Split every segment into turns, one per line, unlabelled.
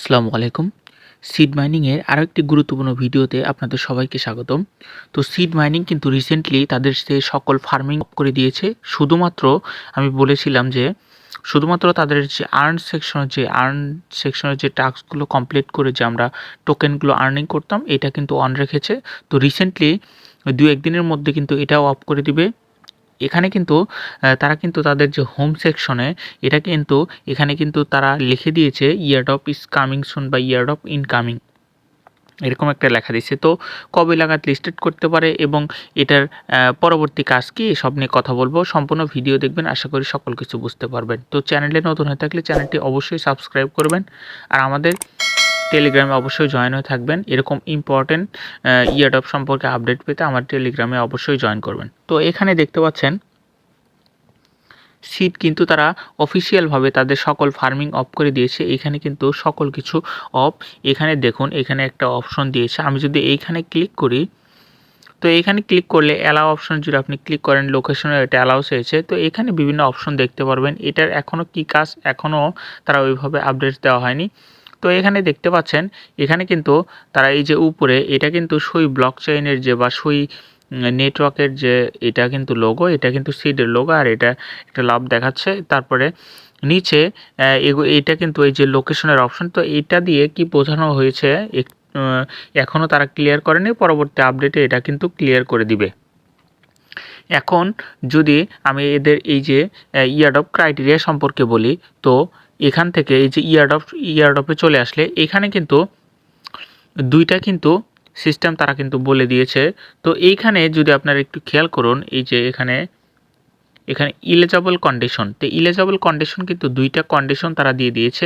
আসসালামু আলাইকুম। Seed mining এর আরো একটি গুরুত্বপূর্ণ ভিডিওতে আপনাদের সবাইকে স্বাগতম। তো সিড মাইনিং কিন্তু রিসেন্টলি তাদের সে সকল ফার্মিং অফ করে দিয়েছে। শুধুমাত্র আমি বলেছিলাম যে শুধুমাত্র তাদের যে আর্ন সেকশনের যে টাস্কগুলো কমপ্লিট করে যে আমরা টোকেনগুলো আর্নিং করতাম এটা কিন্তু অন রেখেছে। তো রিসেন্টলি ২-১ দিনের মধ্যে কিন্তু এটাও অফ করে দিবে। এখানে কিন্তু তারা কিন্তু তাদের যে হোম সেকশনে এটা কিন্তু এখানে কিন্তু তারা লিখে দিয়েছে ইয়ারড্রপ ইজ কামিং সুন বা ইয়ারড্রপ ইনকামিং, এরকম একটা লেখা দিচ্ছে। তো কবে নাগাদ লিস্টেড করতে পারে এবং এটার পরবর্তী কাজ কি সব নিয়ে কথা বলবো। সম্পূর্ণ ভিডিও দেখবেন, আশা করি সকল কিছু বুঝতে পারবেন। তো চ্যানেলে নতুন হয়ে থাকলে চ্যানেলটি অবশ্যই সাবস্ক্রাইব করবেন আর আমাদের টেলিগ্রামে অবশ্যই জয়েন হয়ে থাকবেন। এরকম ইম্পর্টেন্ট ইয়ারড্রপ সম্পর্কে আপডেট পেতে আমার টেলিগ্রামে অবশ্যই জয়েন করবেন। তো এখানে দেখতে পাচ্ছেন সিড কিন্তু তারা অফিসিয়ালভাবে তাদের সকল ফার্মিং অফ করে দিয়েছে। এখানে কিন্তু সকল কিছু অফ। এখানে দেখুন, এখানে একটা অপশন দিয়েছে। আমি যদি এইখানে ক্লিক করি, তো এখানে ক্লিক করলে অ্যালাউ অপশন যদি আপনি ক্লিক করেন, লোকেশনে এটা অ্যালাউস হয়েছে। তো এখানে বিভিন্ন অপশন দেখতে পারবেন। এটার এখনও কী কাজ এখনও তারা ওইভাবে আপডেট দেওয়া হয়নি। তো এখানে দেখতে পাচ্ছেন, এখানে কিন্তু তারা এই যে উপরে এটা কিন্তু সুই ব্লক চেইনের যে বা সুই নেটওয়ার্কের যে এটা কিন্তু লোগো, এটা কিন্তু সিডের লোগো আর এটা একটা লাভ দেখাচ্ছে। তারপরে নিচে এটা কিন্তু এই যে লোকেশনের অপশন, তো এটা দিয়ে কি বোঝানো হয়েছে এখনও তারা ক্লিয়ার করেনি, পরবর্তী আপডেটে এটা কিন্তু ক্লিয়ার করে দিবে। এখন যদি আমি এদের এই যে ইয়ারড্রপ ক্রাইটেরিয়া সম্পর্কে বলি, তো এখান থেকে এই যে ইয়ারড্রপে চলে আসলে এখানে কিন্তু দুইটা কিন্তু সিস্টেম তারা কিন্তু বলে দিয়েছে। তো এইখানে যদি আপনারা একটু খেয়াল করুন, এই যে এখানে ইলিজিবল কন্ডিশন, তো ইলিজিবল কন্ডিশন কিন্তু দুইটা কন্ডিশন তারা দিয়ে দিয়েছে।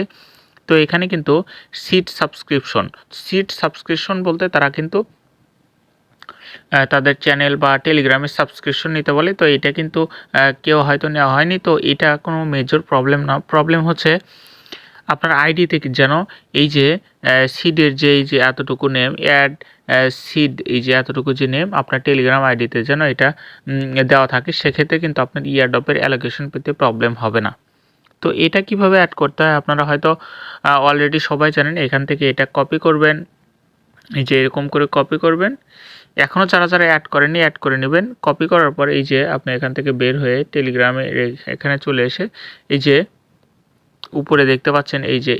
তো এখানে কিন্তু সিড সাবস্ক্রিপশন বলতে তারা কিন্তু তাদের চ্যানেল বা টেলিগ্রামের সাবস্ক্রিপশন নিতে বলে। তো এটা কিন্তু কেউ হয়তো নেওয়া হয়নি। তো এটা কোনো মেজর প্রবলেম না। প্রবলেম হচ্ছে আপনার আইডি থেকে যেন এই যে সিডের যে এই যে এতটুকু নেম অ্যাড সিড, এই যে এতটুকু যে নেম আপনার টেলিগ্রাম আইডিতে যেন এটা দেওয়া থাকে, সেক্ষেত্রে কিন্তু আপনার ইয়ারড্রপের অ্যালোকেশন পেতে প্রবলেম হবে না। তো এটা কিভাবে অ্যাড করতে হয় আপনারা হয়তো অলরেডি সবাই জানেন। এখান থেকে এটা কপি করবেন, এই যে এরকম করে কপি করবেন। এখনও যারা অ্যাড করেননি অ্যাড করে নেবেন। কপি করার পর এই যে আপনি এখান থেকে বের হয়ে টেলিগ্রামে এখানে চলে এসে এই যে উপরে দেখতে পাচ্ছেন এই যে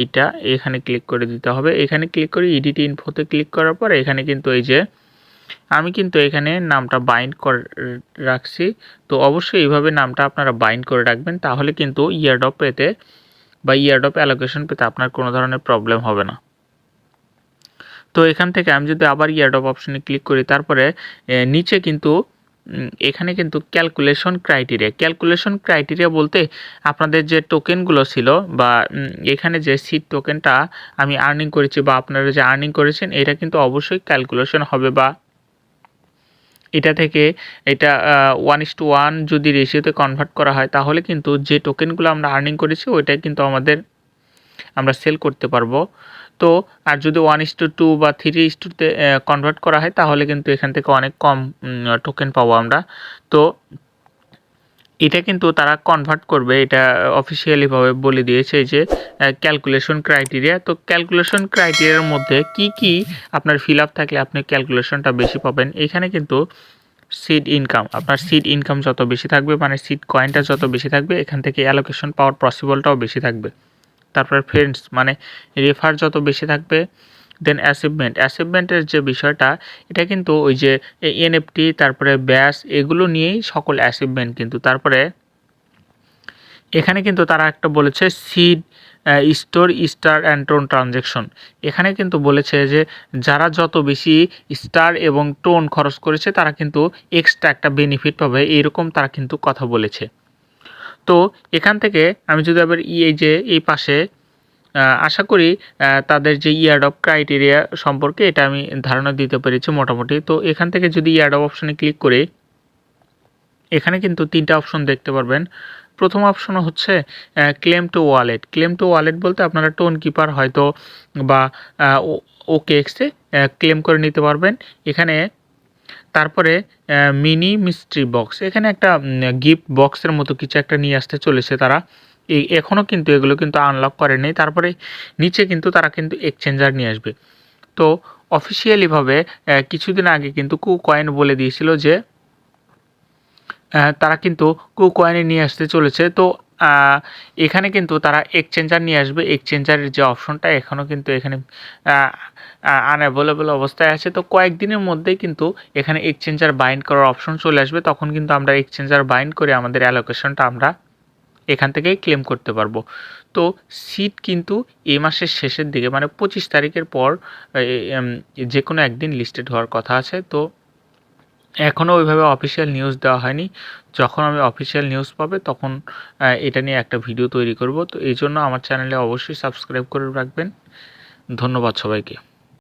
এইটা এখানে ক্লিক করে দিতে হবে। এখানে ক্লিক করে এডিট ইনফোতে ক্লিক করার পর এখানে কিন্তু এই যে আমি কিন্তু এখানে নামটা বাইন্ড করে রাখছি। তো অবশ্যই এইভাবে নামটা আপনারা বাইন্ড করে রাখবেন, তাহলে কিন্তু ইয়ারড্রপ পেতে বা ইয়ারড্রপ অ্যালোকেশন পেতে আপনার কোনো ধরনের প্রবলেম হবে না। তো এখান থেকে আমি যদি আবার ইয়ারড্রপ অপশনে ক্লিক করি, তারপরে নিচে কিন্তু এখানে কিন্তু ক্যালকুলেশন ক্রাইটেরিয়া বলতে আপনাদের যে টোকেনগুলো ছিল বা এখানে যে সিড টোকেনটা আমি আর্নিং করেছি বা আপনারা যে আর্নিং করেছেন, এটা কিন্তু অবশ্যই ক্যালকুলেশন হবে বা এটা থেকে এটা 1:1 যদি রেশিওতে কনভার্ট করা হয়, তাহলে কিন্তু যে টোকেনগুলো আমরা আর্নিং করেছি ওইটাই কিন্তু আমরা সেল করতে পারবো। তো আর যদি 1:2 বা 3:2 কনভার্ট করা হয়, তাহলে কিন্তু এখান থেকে অনেক কম টোকেন পাবো আমরা। তো এটা কিন্তু তারা কনভার্ট করবে, এটা অফিসিয়ালিভাবে বলে দিয়েছে যে ক্যালকুলেশন ক্রাইটেরিয়া। তো ক্যালকুলেশন ক্রাইটেরিয়ার মধ্যে কি আপনার ফিল আপ থাকলে আপনি ক্যালকুলেশনটা বেশি পাবেন। এখানে কিন্তু আপনার সিড ইনকাম যত বেশি থাকবে, মানে সিড কয়েনটা যত বেশি থাকবে, এখান থেকে অ্যালোকেশন পাওয়ার পসিবলটাও বেশি থাকবে। তারপর ফ্রেন্ডস মানে রেফার যত বেশি থাকবে, দেন অ্যাচিভমেন্টের যে বিষয়টা, এটা কিন্তু ওই যে এনএফটি তারপরে ব্যাস এগুলো নিয়েই সকল অ্যাচিভমেন্ট কিন্তু। তারপরে এখানে কিন্তু তারা একটা বলেছে seed star and tone transaction. এখানে কিন্তু বলেছে যে যারা যত বেশি স্টার এবং টোন খরচ করেছে তারা কিন্তু এক্সট্রা একটা বেনিফিট পাবে, এরকম তারা কিন্তু কথা বলেছে। তো এখান থেকে আমি যদি আবার এই যে এই পাশে আশা করি তাদের যে ইয়ারড্রপ ক্রাইটেরিয়া সম্পর্কে এটা আমি ধারণা দিতে পেরেছি মোটামুটি। তো এখান থেকে যদি ইয়ারড্রপ অপশনে ক্লিক করি, এখানে কিন্তু 3টা অপশন দেখতে পারবেন। প্রথম অপশন হচ্ছে ক্লেম টু ওয়ালেট বলতে আপনারা টোন কিপার হয়তো বা ওকেএক্সে ক্লেম করে নিতে পারবেন। এখানে তারপরে মিনি মিস্ট্রি বক্স, এখানে একটা গিফট বক্সের মতো কিছু একটা নিয়ে আসতে চলেছে তারা। এখনও কিন্তু এগুলো কিন্তু আনলক করেনি। তারপরে নিচে কিন্তু তারা কিন্তু এক্সচেঞ্জার নিয়ে আসবে। তো অফিসিয়ালিভাবে কিছুদিন আগে কিন্তু কুকয়েন বলে দিয়েছিল যে তারা কিন্তু কুকয়েনে নিয়ে আসতে চলেছে। তো এখানে কিন্তু তারা এক্সচেঞ্জার নিয়ে আসবে। এক্সচেঞ্জারের যে অপশনটা এখনও কিন্তু এখানে আনঅ্যাভেলেবল অবস্থায় আছে। তো কয়েকদিনের মধ্যেই কিন্তু এখানে এক্সচেঞ্জার বাইন্ড করার অপশন চলে আসবে। তখন কিন্তু আমরা এক্সচেঞ্জার বাইন্ড করে আমাদের অ্যালোকেশনটা আমরা এখান থেকেই ক্লেম করতে পারবো। তো সিট কিন্তু এই মাসের শেষের দিকে মানে 25 তারিখের পর যে কোনো একদিন লিস্টেড হওয়ার কথা আছে। তো এখনও ওইভাবে অফিসিয়াল নিউজ দেওয়া হয়নি। যখন আমি অফিসিয়াল নিউজ পাবে তখন এটা নিয়ে একটা ভিডিও তৈরি করব। তো এই জন্য আমার চ্যানেলে অবশ্যই সাবস্ক্রাইব করে রাখবেন। ধন্যবাদ সবাইকে।